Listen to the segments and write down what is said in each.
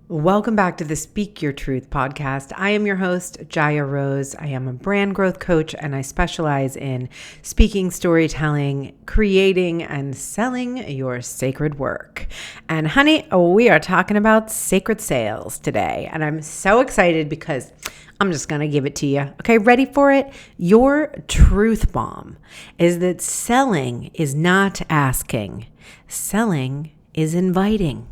Welcome back to the Speak Your Truth podcast. I am your host, Jaya Rose. I am a brand growth coach and I specialize in speaking, storytelling, creating, and selling your sacred work. And honey, we are talking about sacred sales today. And I'm so excited because I'm just going to give it to you. Okay, ready for it? Your truth bomb is that selling is not asking. Selling is inviting.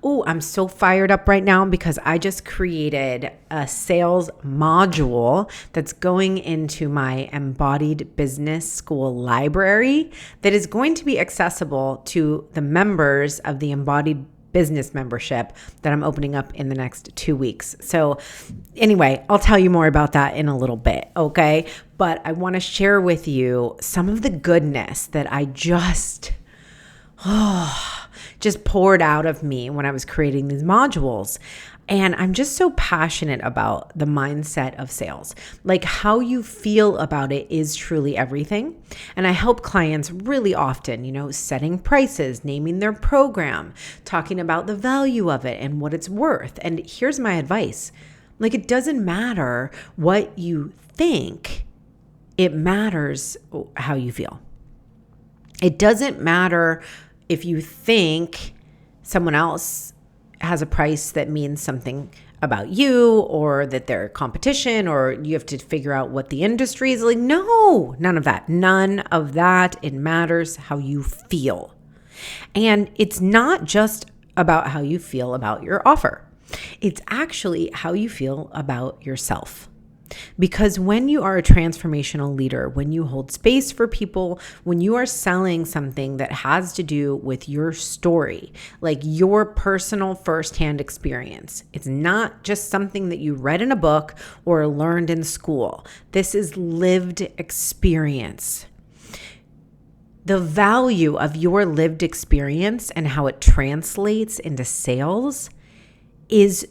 Oh, I'm so fired up right now because I just created a sales module that's going into my embodied business school library that is going to be accessible to the members of the embodied business membership that I'm opening up in the next 2 weeks. So anyway, I'll tell you more about that in a little bit, okay? But I want to share with you some of the goodness that I just poured out of me when I was creating these modules. And I'm just so passionate about the mindset of sales. Like how you feel about it is truly everything. And I help clients really often, setting prices, naming their program, talking about the value of it and what it's worth. And here's my advice. Like it doesn't matter what you think. It matters how you feel. It doesn't matter if you think someone else has a price that means something about you or that they're competition or you have to figure out what the industry is like. No, none of that. None of that. It matters how you feel. And it's not just about how you feel about your offer. It's actually how you feel about yourself. Because when you are a transformational leader, when you hold space for people, when you are selling something that has to do with your story, like your personal firsthand experience, it's not just something that you read in a book or learned in school. This is lived experience. The value of your lived experience and how it translates into sales is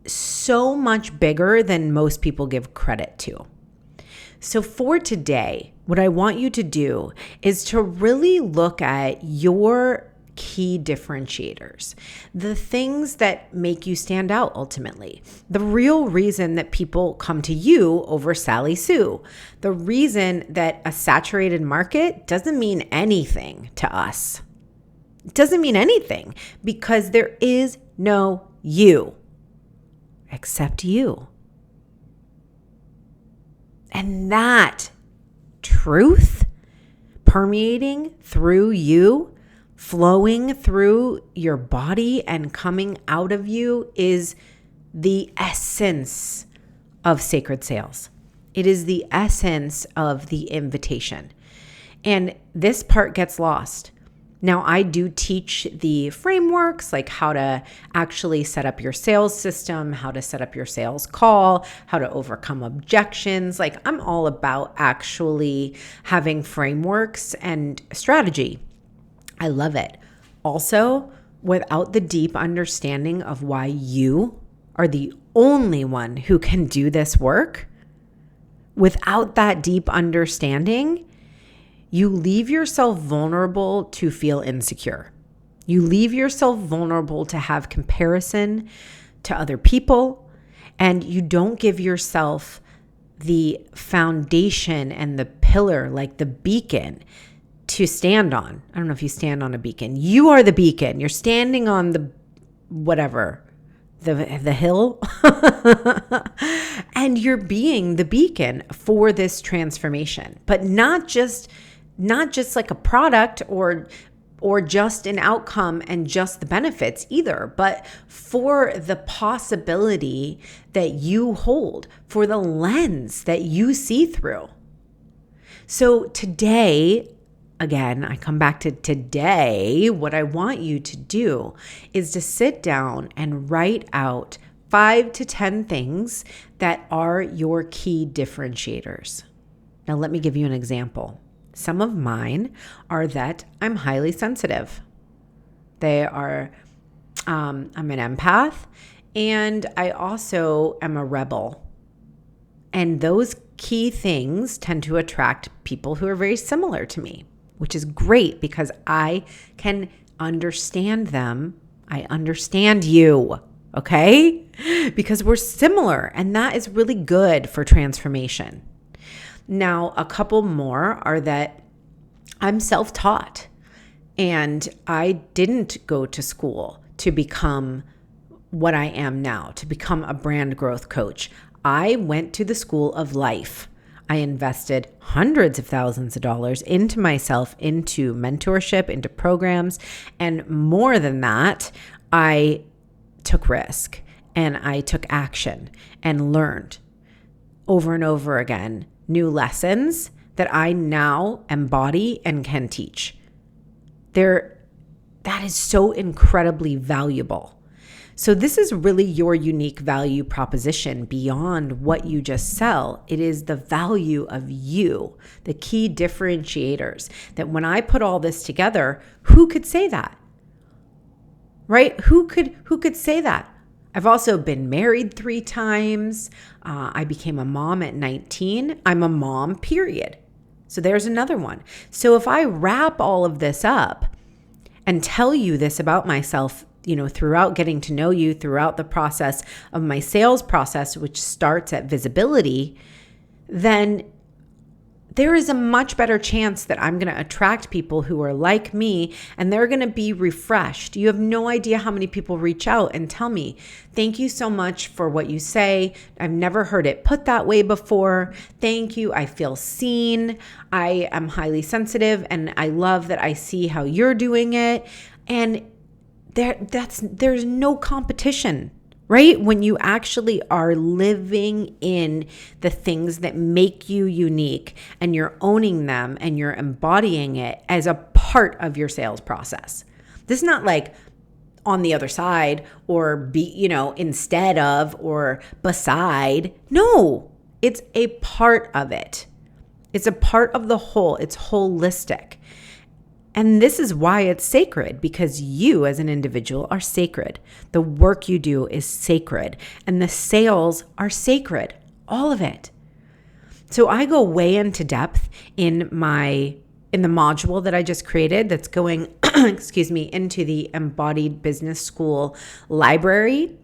so much bigger than most people give credit to. So for today, what I want you to do is to really look at your key differentiators, the things that make you stand out ultimately, the real reason that people come to you over Sally Sue, the reason that a saturated market doesn't mean anything to us. It doesn't mean anything because there is no you. Except you. And that truth permeating through you, flowing through your body and coming out of you is the essence of sacred sales. It is the essence of the invitation. And this part gets lost. Now, I do teach the frameworks, like how to actually set up your sales system, how to set up your sales call, how to overcome objections. Like I'm all about actually having frameworks and strategy. I love it. Also, without the deep understanding of why you are the only one who can do this work, without that deep understanding, you leave yourself vulnerable to feel insecure. You leave yourself vulnerable to have comparison to other people, and you don't give yourself the foundation and the pillar, like the beacon, to stand on. I don't know if you stand on a beacon. You are the beacon. You're standing on the whatever, the hill, and you're being the beacon for this transformation, but not just like a product or just an outcome and just the benefits either, but for the possibility that you hold, for the lens that you see through. So today, again, I come back to today, what I want you to do is to sit down and write out 5 to 10 things that are your key differentiators. Now, let me give you an example. Some of mine are that I'm highly sensitive. They are, I'm an empath, and I also am a rebel. And those key things tend to attract people who are very similar to me, which is great because I can understand them. I understand you, okay? Because we're similar, and that is really good for transformation. Now, a couple more are that I'm self-taught, and I didn't go to school to become what I am now, to become a brand growth coach. I went to the school of life. I invested hundreds of thousands of dollars into myself, into mentorship, into programs. And more than that, I took risk and I took action and learned over and over again new lessons that I now embody and can teach. That is so incredibly valuable. So this is really your unique value proposition beyond what you just sell. It is the value of you, the key differentiators that when I put all this together, who could say that? Right? Who could say that? I've also been married 3 times. I became a mom at 19. I'm a mom, period. So there's another one. So if I wrap all of this up and tell you this about myself, throughout getting to know you, throughout the process of my sales process, which starts at visibility, then there is a much better chance that I'm going to attract people who are like me and they're going to be refreshed. You have no idea how many people reach out and tell me, thank you so much for what you say. I've never heard it put that way before. Thank you. I feel seen. I am highly sensitive and I love that I see how you're doing it. And there's no competition, right? When you actually are living in the things that make you unique and you're owning them and you're embodying it as a part of your sales process. This is not like on the other side or instead of or beside. No, it's a part of it. It's a part of the whole. It's holistic. And this is why it's sacred, because you as an individual are sacred. The work you do is sacred, and the sales are sacred, all of it. So I go way into depth in the module that I just created that's going, into the Embodied Business School library,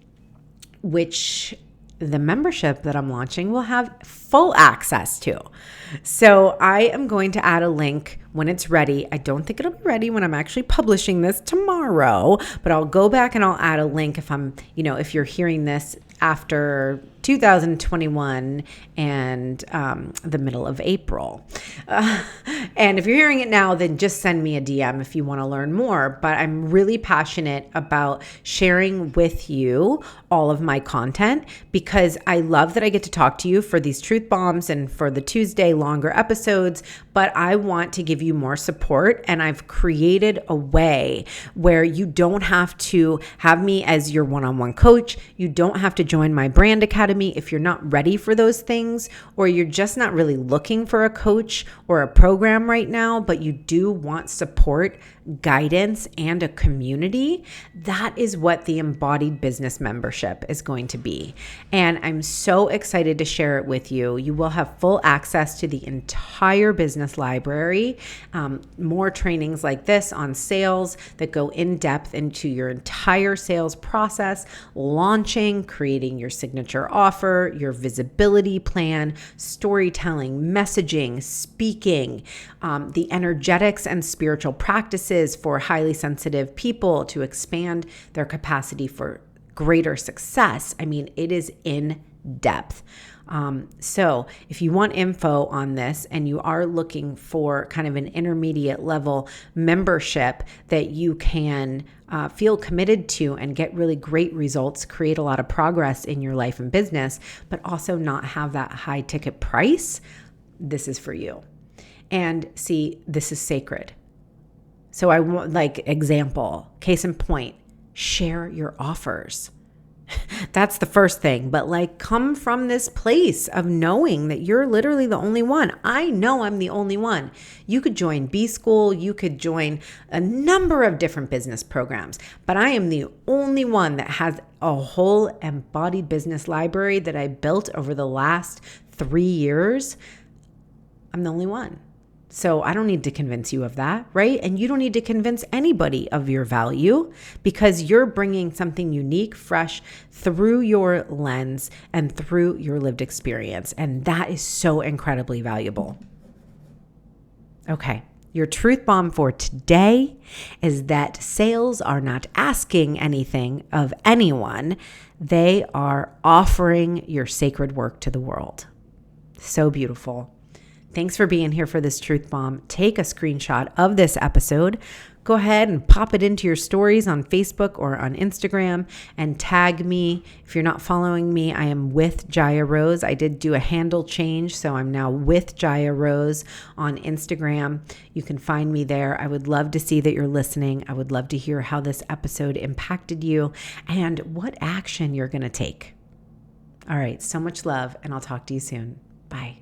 which the membership that I'm launching will have full access to. So I am going to add a link when it's ready. I don't think it'll be ready when I'm actually publishing this tomorrow, but I'll go back and I'll add a link if you're hearing this after 2021 and the middle of April. And if you're hearing it now, then just send me a DM if you want to learn more. But I'm really passionate about sharing with you all of my content because I love that I get to talk to you for these truth bombs and for the Tuesday longer episodes, but I want to give you more support. And I've created a way where you don't have to have me as your one-on-one coach. You don't have to join my brand academy if you're not ready for those things, or you're just not really looking for a coach or a program right now, but you do want support, guidance, and a community. That is what the Embodied Business membership is going to be. And I'm so excited to share it with you. You will have full access to the entire business library, more trainings like this on sales that go in depth into your entire sales process, launching, creating your signature offer, your visibility plan, storytelling, messaging, speaking, the energetics and spiritual practices for highly sensitive people to expand their capacity for greater success. I mean, it is in depth. So if you want info on this and you are looking for kind of an intermediate level membership that you can feel committed to and get really great results, create a lot of progress in your life and business, but also not have that high ticket price, this is for you. And see, this is sacred. So I want, example, case in point, share your offers. That's the first thing, but come from this place of knowing that you're literally the only one. I know I'm the only one. You could join B School, you could join a number of different business programs, but I am the only one that has a whole embodied business library that I built over the last 3 years. I'm the only one. So I don't need to convince you of that, right? And you don't need to convince anybody of your value because you're bringing something unique, fresh through your lens and through your lived experience. And that is so incredibly valuable. Okay. Your truth bomb for today is that sales are not asking anything of anyone. They are offering your sacred work to the world. So beautiful. Thanks for being here for this truth bomb. Take a screenshot of this episode. Go ahead and pop it into your stories on Facebook or on Instagram and tag me. If you're not following me, I am with Jaya Rose. I did do a handle change, so I'm now with Jaya Rose on Instagram. You can find me there. I would love to see that you're listening. I would love to hear how this episode impacted you and what action you're going to take. All right, so much love, and I'll talk to you soon. Bye.